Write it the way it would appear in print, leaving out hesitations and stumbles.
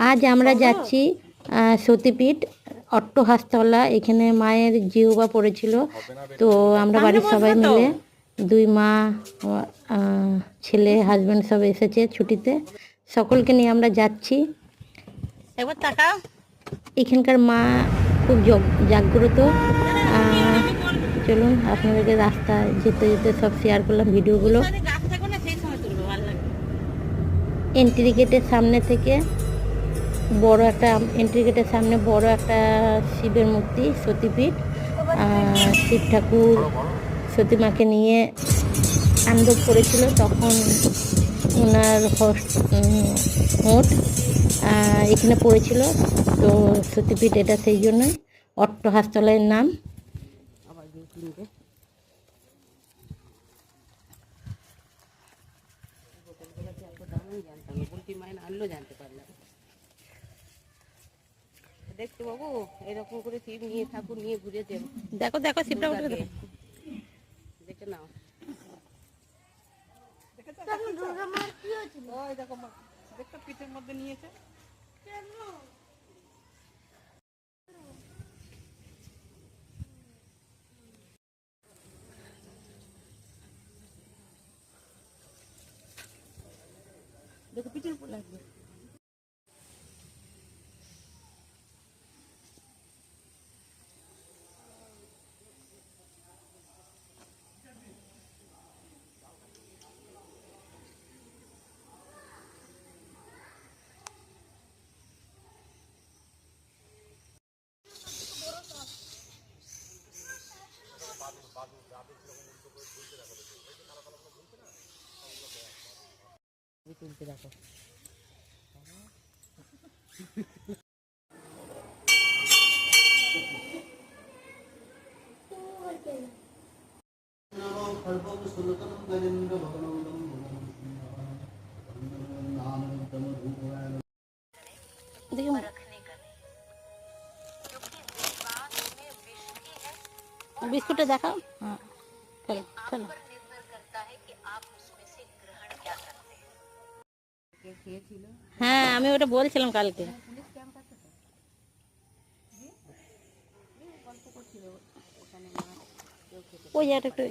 আজ আমরা যাচ্ছি সতীপীঠ অট্টহাসতলা। এখানে মায়ের জিহ্বা পড়েছিল, তো আমরা বাড়ির সবাই মিলে দুই মা, ছেলে, হাজব্যান্ড সব এসেছে ছুটিতে, সকলকে নিয়ে আমরা যাচ্ছি। একবার তাকাও। এখানকার মা খুব জাগ্রত। চলুন আপনাদেরকে রাস্তায় যেতে যেতে সব শেয়ার করলাম ভিডিওগুলো। এন্ট্রি গেটের সামনে থেকে বড় একটা শিবের মূর্তি, সতীপীঠ। শিব ঠাকুর সতীমাকে নিয়ে তাণ্ডব করেছিল, তখন ওনার ওঁট এখানে পড়েছিল, তো সতীপীঠ এটা সেই জন্যই অট্টহাসতলার নাম। দেখছো বাবু, এরকম করে শিব নিয়ে ঠাকুর নিয়ে ঘুরে যাবে। দেখো দেখো শিবটা উঠে দেখে নাও। দেখো পিঠের মধ্যে নিয়েছে। দেখো পিঠের উপর লাগবে। তুলতে রাখো। বিস্কুটটা দেখাও। হ্যাঁ, চলো চলো। হ্যাঁ, আমি ওটা বলছিলাম কালকে। ওই একটা একটু